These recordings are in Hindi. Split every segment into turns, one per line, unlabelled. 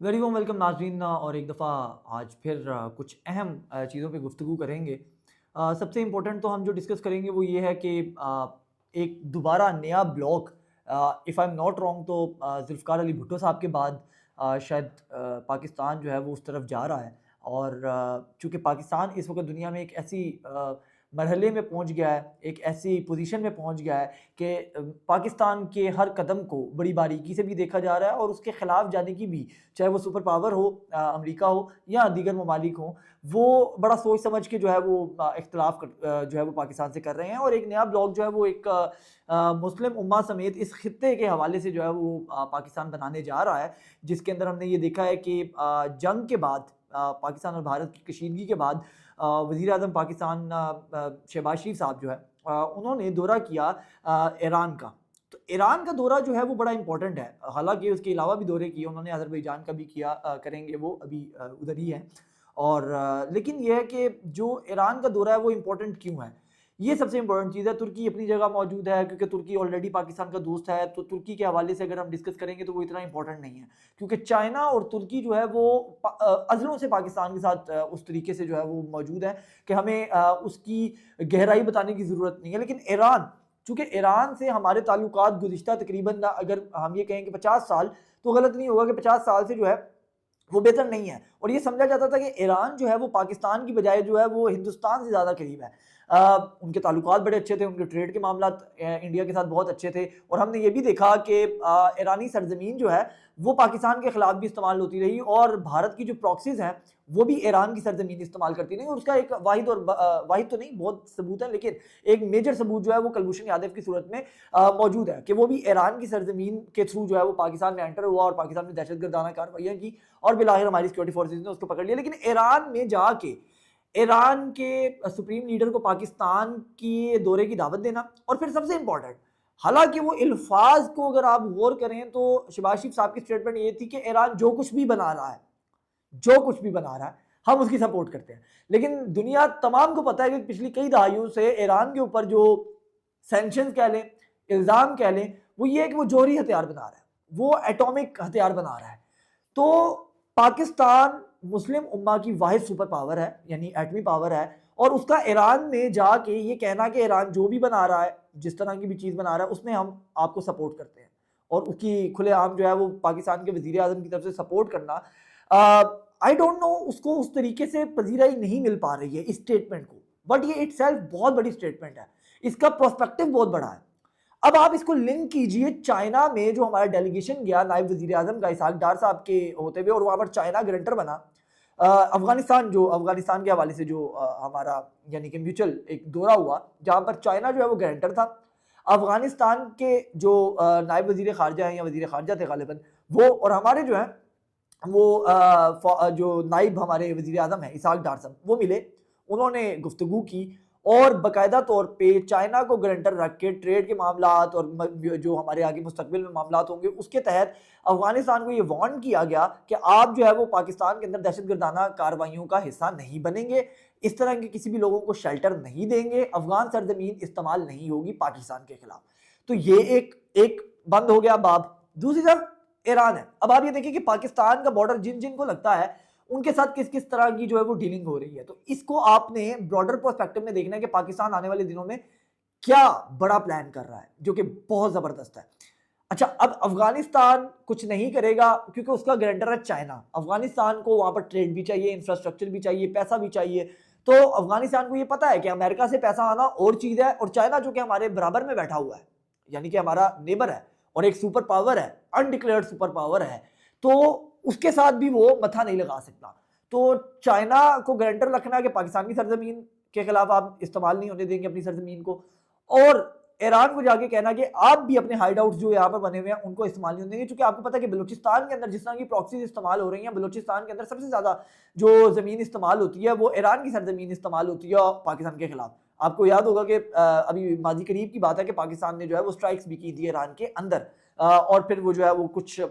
वेरी वॉम वेलकम नाजरीन और एक दफ़ा आज फिर कुछ अहम चीज़ों पे गुफ्तगू करेंगे। सबसे इम्पोर्टेंट तो हम जो डिस्कस करेंगे वो ये है कि एक दोबारा नया block, if I am not wrong तो जुल्फ़कार अली भुट्टो साहब के बाद शायद पाकिस्तान जो है वो उस तरफ जा रहा है। और चूँकि पाकिस्तान इस वक्त दुनिया में एक ऐसी मरहले में पहुंच गया है, एक ऐसी पोजीशन में पहुंच गया है कि पाकिस्तान के हर कदम को बड़ी बारीकी से भी देखा जा रहा है और उसके खिलाफ जाने की भी, चाहे वो सुपर पावर हो, अमेरिका हो या दीगर ममालिक हों, वो बड़ा सोच समझ के जो है वो इख्तलाफ जो है वो पाकिस्तान से कर रहे हैं। और एक नया ब्लॉक जो है वो एक मुस्लिम उम्मा समेत इस खित्ते के हवाले से जो है वो पाकिस्तान बनाने जा रहा है, जिसके अंदर हमने ये देखा है कि जंग के बाद, पाकिस्तान और भारत की कशीदगी के बाद, वज़ीर आज़म पाकिस्तान शहबाज शरीफ साहब जो है उन्होंने दौरा किया ईरान का। तो ईरान का दौरा जो है वो बड़ा इंपॉर्टेंट है। हालांकि उसके अलावा भी दौरे किए उन्होंने, अज़रबैजान का भी किया, करेंगे वो अभी उधर ही है। और लेकिन यह है कि जो ईरान का दौरा है वो इम्पोर्टेंट क्यों है, ये सबसे इंपॉर्टेंट चीज़ है। तुर्की अपनी जगह मौजूद है क्योंकि तुर्की ऑलरेडी पाकिस्तान का दोस्त है, तो तुर्की के हवाले से अगर हम डिस्कस करेंगे तो वो इतना इंपॉर्टेंट नहीं है, क्योंकि चाइना और तुर्की जो है वो अज़लों से पाकिस्तान के साथ उस तरीके से जो है वो मौजूद है कि हमें उसकी गहराई बताने की ज़रूरत नहीं है। लेकिन ईरान, चूँकि ईरान से हमारे ताल्लुकात गुज़िश्ता तकरीबन, अगर हम ये कहें कि 50 साल, तो गलत नहीं होगा कि 50 साल से जो है वो बेहतर नहीं है। और ये समझा जाता था कि ईरान जो है वो पाकिस्तान की बजाय जो है वो हिंदुस्तान से ज़्यादा करीब है। उनके ताल्लुकात बड़े अच्छे थे, उनके ट्रेड के मामलात इंडिया के साथ बहुत अच्छे थे। और हमने ये भी देखा कि ईरानी सरजमीन जो है वो पाकिस्तान के खिलाफ भी इस्तेमाल होती रही, और भारत की जो प्रॉक्सीज हैं वो भी ईरान की सरजमीन इस्तेमाल करती रही। और उसका एक वाहिद, और वाहिद तो नहीं, बहुत सबूत है, लेकिन एक मेजर सबूत जो है वो कुलभूषण यादव की सूरत में मौजूद है कि वो भी ईरान की सरजमीन के थ्रू जो है वो पाकिस्तान में एंटर हुआ और पाकिस्तान में दहशतगर्दाना कार्रवाइयाँ की, और बिलाखिर हमारी सिक्योरिटी फोर्सेज ने उसको पकड़ लिया। लेकिन ईरान में जाके ईरान के सुप्रीम लीडर को पाकिस्तान की दौरे की दावत देना, और फिर सबसे इंपॉर्टेंट, हालांकि वो अल्फाज को अगर आप गौर करें तो शहबाज शरीफ साहब की स्टेटमेंट ये थी कि ईरान जो कुछ भी बना रहा है, जो कुछ भी बना रहा है, हम उसकी सपोर्ट करते हैं। लेकिन दुनिया तमाम को पता है कि पिछली कई दहाइयों से ईरान के ऊपर जो सैंक्शन कह लें, इल्ज़ाम कह लें, वो ये है कि वो जौहरी हथियार बना रहा है, वो एटॉमिक हथियार बना रहा है। तो पाकिस्तान मुस्लिम उम्मा की वाहिद सुपर पावर है, यानी एटमी पावर है, और उसका ईरान में जाके ये कहना कि ईरान जो भी बना रहा है, जिस तरह की भी चीज़ बना रहा है, उसमें हम आपको सपोर्ट करते हैं, और उसकी खुलेआम जो है वो पाकिस्तान के वज़ीर आज़म की तरफ से सपोर्ट करना, आई डोंट नो, उसको उस तरीके से पजीराई नहीं मिल पा रही है इस स्टेटमेंट को। बट ये इटसेल्फ बहुत बड़ी स्टेटमेंट है, इसका प्रोस्पेक्टिव बहुत बड़ा है। अब आप इसको लिंक कीजिए चाइना में, जो हमारा डेलीगेशन गया नायब वजीर आजम का इसहाक डार साहब के होते हुए, और वहां पर चाइना गारंटर बना। अफगानिस्तान के हवाले से जो हमारा यानी कि म्यूचुअल एक दौरा हुआ, जहां पर चाइना जो है वो गारंटर था। अफगानिस्तान के जो नायब वजीर खारजा हैं या वजीर खारजा थे गालिबन, वो और हमारे जो है वो जो नाइब हमारे वजीर आजम है इसहाक डार साहब, वो मिले, उन्होंने गुफ्तगू की, और बाकायदा तौर पे चाइना को गारंटर रख के ट्रेड के मामलात और जो हमारे आगे मुस्तकबिल में मामलात होंगे उसके तहत अफगानिस्तान को ये वार्न किया गया कि आप जो है वो पाकिस्तान के अंदर दहशतगर्दाना कार्रवाइयों का हिस्सा नहीं बनेंगे, इस तरह के किसी भी लोगों को शेल्टर नहीं देंगे, अफगान सरजमीन इस्तेमाल नहीं होगी पाकिस्तान के खिलाफ। तो ये एक एक बंद हो गया बाब। दूसरी तरफ ईरान है। अब आप ये देखिए कि पाकिस्तान का बॉर्डर जिन जिन को लगता है उनके साथ किस किस तरह की जो है वो डीलिंग हो रही है। तो इसको आपने ब्रॉडर पर्सपेक्टिव में देखना है कि पाकिस्तान आने वाले दिनों में क्या बड़ा प्लान कर रहा है, जो कि बहुत जबरदस्त है। अच्छा, अब अफगानिस्तान कुछ नहीं करेगा क्योंकि उसका गारंटर है चाइना। अफगानिस्तान को वहां पर ट्रेड भी चाहिए, इंफ्रास्ट्रक्चर भी चाहिए, पैसा भी चाहिए। तो अफगानिस्तान को ये पता है कि अमेरिका से पैसा आना और चीज है, और चाइना जो कि हमारे बराबर में बैठा हुआ है, यानी कि हमारा नेबर है और एक सुपर पावर है, अनडिक्लेयर्ड सुपर पावर है, तो उसके साथ भी वो मथा नहीं लगा सकता। तो चाइना को गारंटर रखना कि पाकिस्तान की सरजमीन के खिलाफ आप इस्तेमाल नहीं होने देंगे अपनी सरजमीन को, और ईरान को जाके कहना कि आप भी अपने हाइड आउट जो यहाँ पर बने हुए हैं उनको इस्तेमाल नहीं होने देंगे। क्योंकि आपको पता है कि बलूचिस्तान के अंदर जिस तरह की प्रॉक्सीज इस्तेमाल हो रही हैं, बलूचिस्तान के अंदर सबसे ज्यादा जो जमीन इस्तेमाल होती है वो ईरान की सरजमीन इस्तेमाल होती है पाकिस्तान के खिलाफ। आपको याद होगा कि अभी माजी करीब की बात है कि पाकिस्तान ने जो है वो स्ट्राइक्स भी की थी ईरान के अंदर, और फिर वो जो है वो कुछ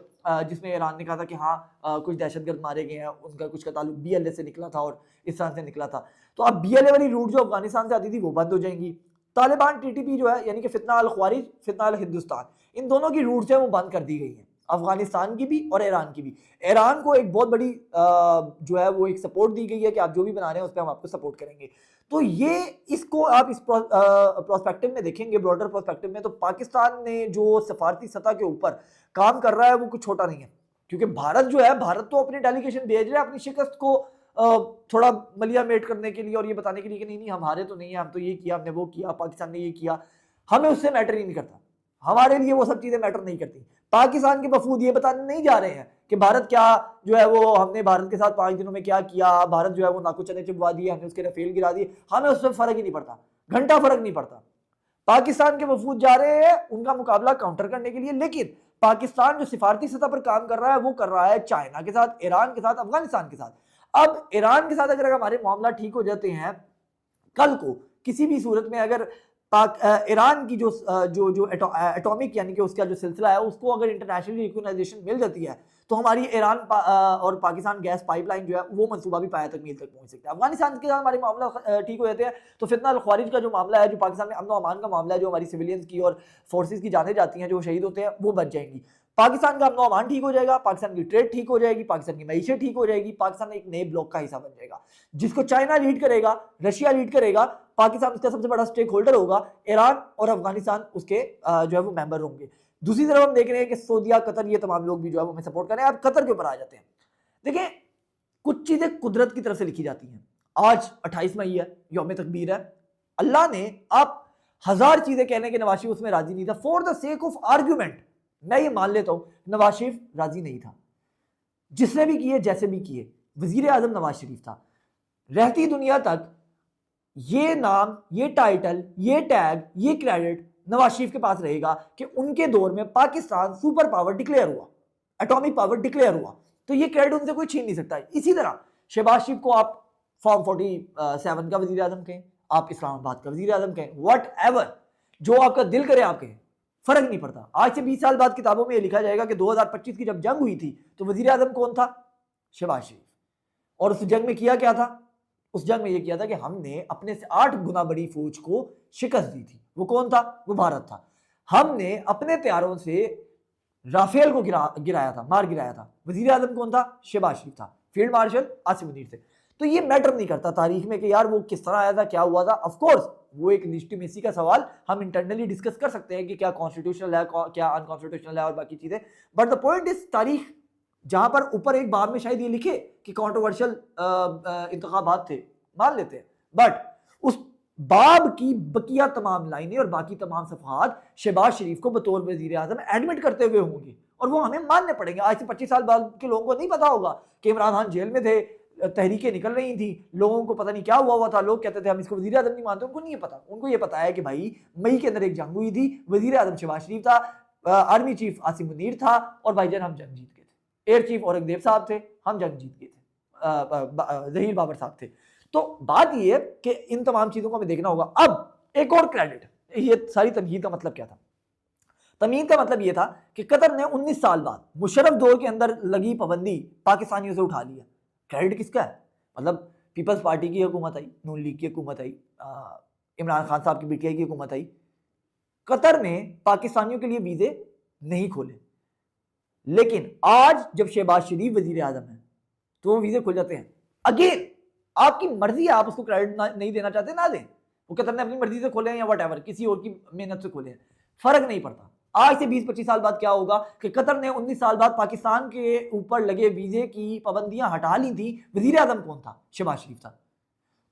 जिसमें ईरान ने कहा था कि हाँ कुछ दहशतगर्द मारे गए हैं, उनका कुछ का ताल्लुक बीएलए से निकला था और इस तरह से निकला था। तो अब बीएलए वाली रूट जो अफगानिस्तान से आती थी वो बंद हो जाएंगी। तालिबान टीटीपी जो है, यानी कि फितना अल ख्वारिज, फितना अल हिंदुस्तान, इन दोनों की रूट्स है वो बंद कर दी गई हैं। अफगानिस्तान की भी और ईरान की भी। ईरान को एक बहुत बड़ी जो है वो एक सपोर्ट दी गई है कि आप जो भी बना रहे हैं उस पर हम आपको सपोर्ट करेंगे। तो ये इसको आप इस प्रोस्पेक्टिव में देखेंगे, ब्रॉडर प्रोस्पेक्टिव में, तो पाकिस्तान ने जो सफारती सतह के ऊपर काम कर रहा है वो कुछ छोटा नहीं है। क्योंकि भारत जो है, भारत तो अपनी डेलीगेशन भेज रहा है अपनी शिकस्त को थोड़ा मलिया मेट करने के लिए और ये बताने के लिए कि नहीं नहीं हम हारे तो नहीं है, हम तो ये किया, हमने वो किया, पाकिस्तान ने ये किया। हमें उससे मैटर ही नहीं करता, हमारे लिए वो सब चीजें मैटर नहीं करती। पाकिस्तान के वफूद ये बताने नहीं जा रहे हैं कि भारत क्या जो है वो, हमने भारत के साथ 5 दिनों में क्या किया, भारत जो है वो नाकू चने चुबवा दिए, हमने उसके रफेल गिरा दिए, हमें उससे फर्क ही नहीं पड़ता, घंटा फर्क नहीं पड़ता। पाकिस्तान के वफूद जा रहे हैं उनका मुकाबला काउंटर करने के लिए, लेकिन पाकिस्तान जो सिफारती सतह पर काम कर रहा है वो कर रहा है चाइना के साथ, ईरान के साथ, अफगानिस्तान के साथ। अब ईरान के साथ अगर हमारे मामला ठीक हो जाते हैं, कल को किसी भी सूरत में अगर ईरान की जो जो जो एटॉमिक यानी कि उसका जो सिलसिला है उसको अगर इंटरनेशनल रिकॉग्नाइजेशन मिल जाती है तो हमारी ईरान और पाकिस्तान गैस पाइपलाइन जो है वो मंसूबा भी पाया तक मील तक पहुंच सकता है। अफगानिस्तान के साथ हमारे मामला ठीक हो जाते हैं तो फितना अल ख्वारिज का जो मामला है, जो पाकिस्तान में अमन व अमान का मामला है, जो हमारी सिविलियंस की और फोर्सेज की जानें जाती हैं, जो शहीद होते हैं, वो बच जाएंगी। पाकिस्तान का अमन व अमान ठीक हो जाएगा, पाकिस्तान की ट्रेड ठीक हो जाएगी, पाकिस्तान की मईशत ठीक हो जाएगी, पाकिस्तान एक नए ब्लॉक का हिस्सा बन जाएगा जिसको चाइना लीड करेगा, रशिया लीड करेगा, पाकिस्तान उसका सबसे बड़ा स्टेक होल्डर होगा, ईरान और अफगानिस्तान उसके जो है वो मेंबर होंगे। दूसरी तरफ हम देख रहे हैं कि सऊदीया, कतर, ये तमाम लोग भी जो है वो हमें सपोर्ट कर रहे हैं। अब कतर के ऊपर आ जाते हैं। देखिए, कुछ चीजें कुदरत की तरफ से लिखी जाती हैं। आज 28 मई है, यौम तकबीर है। अल्लाह ने आप 1000 चीजें कहने के नवाज शरीफ उसमें राजी नहीं था, for the sake of argument मैं ये मान लेता हूं नवाज शरीफ राजी नहीं था। जिसने भी किए, जैसे भी किए, वजीर आजम नवाज शरीफ था। रहती दुनिया तक ये नाम, ये टाइटल, ये टैग, ये क्रेडिट नवाज शरीफ के पास रहेगा कि उनके दौर में पाकिस्तान सुपर पावर डिक्लेयर हुआ, एटॉमिक पावर डिक्लेयर हुआ, तो ये क्रेडिट उनसे कोई छीन नहीं सकता। इसी तरह शहबाज शरीफ को आप फॉर्म 47 का वजीर आजम कहें, आप इस्लामाबाद का वजीर आजम कहें, वट एवर, जो आपका दिल करे आप कहें, फर्क नहीं पड़ता। आज से 20 साल बाद किताबों में यह लिखा जाएगा कि 2025 की जब जंग हुई थी तो वजीर आजम कौन था? शहबाज शरीफ। और उस जंग में किया क्या था? उस जंग में यह किया था कि हमने अपने से 8 गुना बड़ी फौज को शिकस्त दी थी। वो कौन था? वो भारत था। हमने अपने तैयारों से राफेल को गिराया था, मार गिराया था। वजीर आजम कौन था? शहबाज शरीफ था, फील्ड मार्शल आसिम मुनीर थे। तो ये मैटर नहीं करता तारीख में कि यार वो किस तरह आया था, क्या हुआ था। ऑफ कोर्स वो एक लिजिटिमेसी का सवाल हम इंटरनली डिस्कस कर सकते हैं कि क्या कॉन्स्टिट्यूशनल है, क्या अनकॉन्स्टिट्यूशनल है और बाकी चीजें, बट द पॉइंट इज तारीख जहां पर ऊपर एक बार में शायद ये लिखे कि कंट्रोवर्शियल इंतखाबात थे, मान लेते हैं, बट उस बाब की बकिया तमाम लाइनें और बाकी तमाम सफहात शहबाज शरीफ को बतौर वजीर आजम एडमिट करते हुए होंगे और वो हमें मानने पड़ेंगे। आज से 25 साल बाद के लोगों को नहीं पता होगा कि इमरान खान जेल में थे, तहरीकें निकल रही थी, लोगों को पता नहीं क्या हुआ था, लोग कहते थे हम इसको वजीर आजम नहीं मानते। उनको नहीं पता, उनको ये पता है कि भाई मई के अंदर एक जंग हुई थी, वजीर आजम शहबाज शरीफ था, आर्मी चीफ आसिम मुनीर था और भाईजान हम जंग जीत गए थे। एयर चीफ औरंगजेब साहब थे, हम जंग जीत गए थे, जहीर बाबर साहब थे। तो बात यह है कि इन तमाम चीजों को हमें देखना होगा। अब एक और क्रेडिट, ये सारी तमहीद का मतलब क्या था? तमहीद का मतलब यह था कि कतर ने 19 साल बाद मुशर्रफ दौर के अंदर लगी पाबंदी पाकिस्तानियों से उठा लिया। क्रेडिट किसका है? मतलब पीपल्स पार्टी की हुकूमत आई, नून लीग की हुकूमत आई, इमरान खान साहब की पीटीआई की हुकूमत आई। कतर ने पाकिस्तानियों के लिए वीजे नहीं खोले, लेकिन आज जब शहबाज शरीफ वजीर आजम है तो वो वीजे खुल जाते हैं। अगेन आपकी मर्जी है, आप उसको क्रेडिट नहीं देना चाहते ना दें। वो कतर ने अपनी मर्जी से खोले हैं या वट एवर, किसी और की मेहनत से खोले हैं, फर्क नहीं पड़ता। आज से 20-25 साल बाद क्या होगा कि कतर ने 19 साल बाद पाकिस्तान के ऊपर लगे वीजे की पाबंदियां हटा ली थी। वजीर आजम कौन था? शहबाज शरीफ था।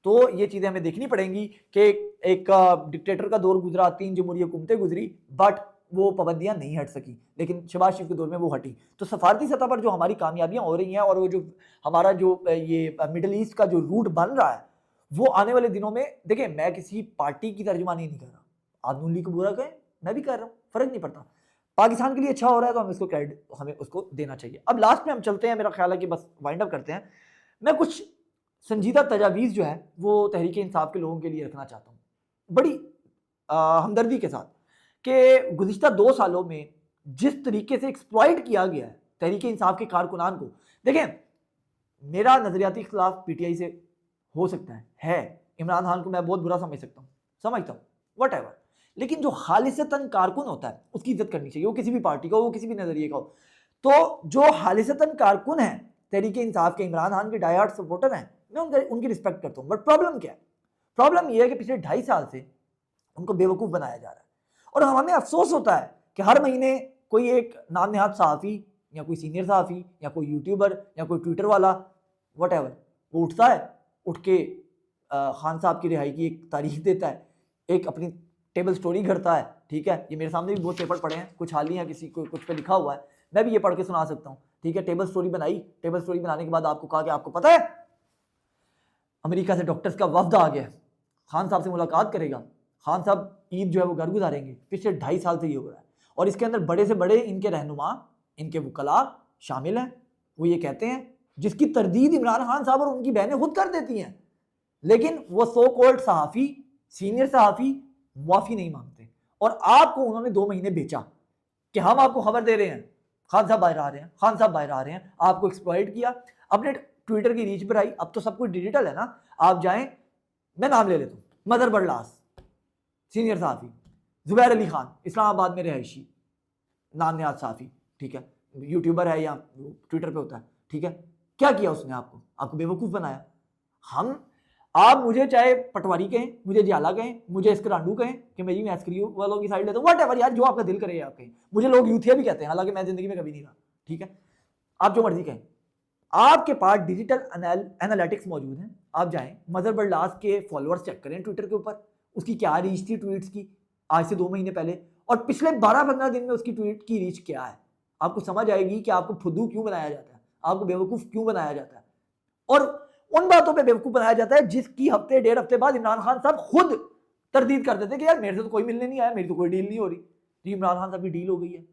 तो ये चीजें हमें देखनी पड़ेंगी कि एक डिक्टेटर का दौर गुजरा, 3 जमहूरी हुकूमतें गुजरी, बट वो पाबंदियां नहीं हट सकी, लेकिन शहबाज शरीफ के दौर में वो हटी। तो सफारती सतह पर जो हमारी कामयाबियां हो रही हैं और वो जो हमारा जो ये मिडिल ईस्ट का जो रूट बन रहा है वो आने वाले दिनों में, देखिए मैं किसी पार्टी की तर्जुमानी नहीं कर रहा, आप नून लीग को बुरा कहें, मैं भी कर रहा हूँ, फर्क नहीं पड़ता। पाकिस्तान के लिए अच्छा हो रहा है तो हमें इसको क्रेडिट, हमें उसको देना चाहिए। अब लास्ट में हम चलते हैं, मेरा ख्याल है कि बस वाइंड अप करते हैं। मैं कुछ संजीदा तजावीज़ जो है वो तहरीक इंसाफ के लोगों के लिए रखना चाहता हूँ बड़ी हमदर्दी के साथ, कि गुज़िश्ता 2 सालों में जिस तरीके से एक्सप्लॉइट किया गया है तहरीक इंसाफ के कारकुनान को। देखें, मेरा नज़रियाती इख्तिलाफ पीटीआई से हो सकता है, इमरान खान को मैं बहुत बुरा समझता हूँ, वट एवर, लेकिन जो खालिसतन कारकुन होता है उसकी इज्जत करनी चाहिए, वो किसी भी पार्टी का हो, वो किसी भी नज़रिए का हो। तो जो हालिसतन कारकुन है तहरीके इंसाफ के, इमरान खान के डाई हार्ड सपोर्टर हैं, मैं उनकी रिस्पेक्ट करता हूँ, बट प्रॉब्लम क्या है? प्रॉब्लम यह है कि पिछले 2.5 साल से उनको बेवकूफ़ बनाया जा रहा है। और हमें अफसोस होता है कि हर महीने कोई एक नाम नहाद सहाफ़ी या कोई सीनियर सहाफ़ी या कोई यूट्यूबर या कोई ट्विटर वाला वट एवर वो उठता है, उठ के खान साहब की रिहाई की एक तारीख देता है, एक अपनी टेबल स्टोरी करता है। ठीक है, ये मेरे सामने भी बहुत पेपर पड़े हैं, कुछ हाल ही हैं, किसी को कुछ पे लिखा हुआ है, मैं भी ये पढ़ के सुना सकता हूँ। ठीक है, टेबल स्टोरी बनाई, टेबल स्टोरी बनाने के बाद आपको कहा कि आपको पता है अमेरिका से डॉक्टर्स का वफ्द आ गया, खान साहब से मुलाकात करेगा, खान साहब ईद जो है वो घर गुजारेंगे। पिछले 2.5 साल से ये हो रहा है और इसके अंदर बड़े से बड़े इनके रहनुमा, इनके वकला शामिल हैं। वो ये कहते हैं, जिसकी तरदीद इमरान खान साहब और उनकी बहनें खुद कर देती हैं, लेकिन वो सो कॉल्ड सहाफ़ी, सीनियर सहाफ़ी मुआफ़ी नहीं मांगते। और आपको उन्होंने 2 महीने बेचा कि हम आपको खबर दे रहे हैं, खान साहब बाहर आ रहे हैं, खान साहब बाहर आ रहे हैं, आपको एक्सप्लॉइट किया, अपने ट्विटर की रीच पर आई। अब तो सब कुछ डिजिटल है ना, आप जाएं, मैं नाम ले लेता हूँ, मदर बरलास सीनियर सहाफ़ी, जुबैर अली खान इस्लामाबाद में रहायशी नाम नहाद सहाफ़ी, ठीक है, यूट्यूबर है या ट्विटर पे होता है। ठीक है, क्या किया उसने? आपको बेवकूफ़ बनाया। आप मुझे चाहे पटवारी कहें, मुझे जियाला कहें, मुझे एस्करांडू कहें कि मैं एस्क्रियो वालों की साइड लेता हूँ, वट एवर यार, जो आपका दिल करे आप कहें। मुझे लोग यूथिया भी कहते हैं, हालांकि मैं जिंदगी में कभी नहीं रहा। ठीक है, आप जो मर्जी कहें, आपके पास डिजिटल एनालिटिक्स मौजूद हैं। आप जाएं, मदर बरलास के फॉलोअर्स चेक करें ट्विटर के ऊपर, उसकी क्या रीच थी ट्वीट्स की आज से 2 महीने पहले, और पिछले 12-15 दिन में उसकी ट्वीट की रीच क्या है। आपको समझ आएगी कि आपको फुद्दू क्यों बनाया जाता है, आपको बेवकूफ़ क्यों बनाया जाता है। और उन बातों पे बेवकूफ़ बनाया जाता है जिसकी हफ्ते 1.5 हफ्ते बाद इमरान खान साहब खुद तरदीद कर देते कि यार मेरे से तो कोई मिलने नहीं आया, मेरी तो कोई डील नहीं हो रही। जी, इमरान खान साहब की डील हो गई है,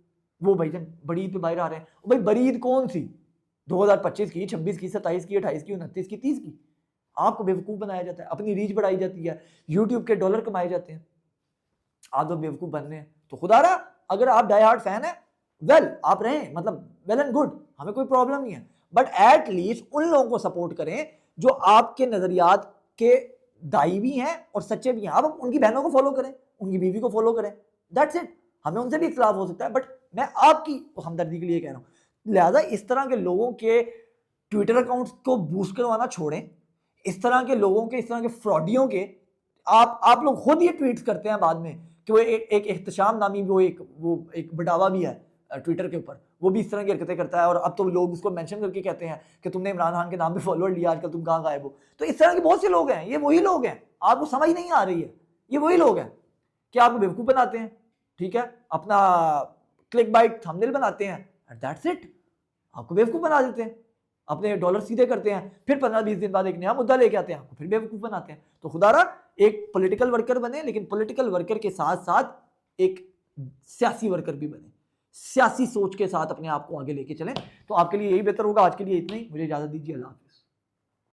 वो भाईजान बड़ी ईद पे बाहर आ रहे हैं। भाई बड़ी ईद कौन सी? 2025 की, 26 की, 27 की, 28 की, 29 की, 30 की? आपको बेवकूफ़ बनाया जाता है, अपनी रीच बढ़ाई जाती है, यूट्यूब के डॉलर कमाए जाते हैं। आप तो बेवकूफ़ बनने हैं तो खुदा रहा, अगर आप डाई हार्ड फैन है, वेल आप रहें, मतलब वेल एंड गुड, हमें कोई प्रॉब्लम नहीं है, बट एट लीस्ट उन लोगों को सपोर्ट करें जो आपके नजरियात के दाई भी हैं और सच्चे भी हैं। आप उनकी बहनों को फॉलो करें, उनकी बीवी को फॉलो करें, दैट्स इट। हमें उनसे भी इख्तिलाफ हो सकता है, बट मैं आपकी हमदर्दी के लिए कह रहा हूँ। लिहाजा इस तरह के लोगों के ट्विटर अकाउंट्स को बूस्ट करवाना छोड़ें, इस तरह के लोगों के, इस तरह के फ्रॉडियों के आप लोग खुद ये ट्वीट्स करते हैं बाद में कि वो एक एहतशाम नामी वो एक बटावा भी है ट्विटर के ऊपर, वो भी इस तरह की हरकतें करता है। और अब तो लोग उसको मेंशन करके कहते हैं कि तुमने इमरान खान के नाम पे फॉलोअर लिया, आजकल तुम कहाँ गायब हो। तो इस तरह के बहुत से लोग हैं, ये वही लोग हैं, आपको समझ नहीं आ रही है, ये वही लोग हैं कि आपको बेवकूफ़ बनाते हैं। ठीक है, अपना क्लिक बाइट थंबनेल बनाते हैं, दैट्स इट, आपको बेवकूफ़ बना देते हैं, अपने डॉलर सीधे करते हैं, फिर 15-20 दिन बाद एक नया मुद्दा लेके आते हैं, आपको फिर बेवकूफ़ बनाते हैं। तो खुदारा एक पॉलिटिकल वर्कर बने, लेकिन पॉलिटिकल वर्कर के साथ साथ एक सियासी वर्कर भी बने, सियासी सोच के साथ अपने आप को आगे लेके चलें, तो आपके लिए यही बेहतर होगा। आज के लिए इतना ही, मुझे इजाज़त दीजिए, अल्लाह।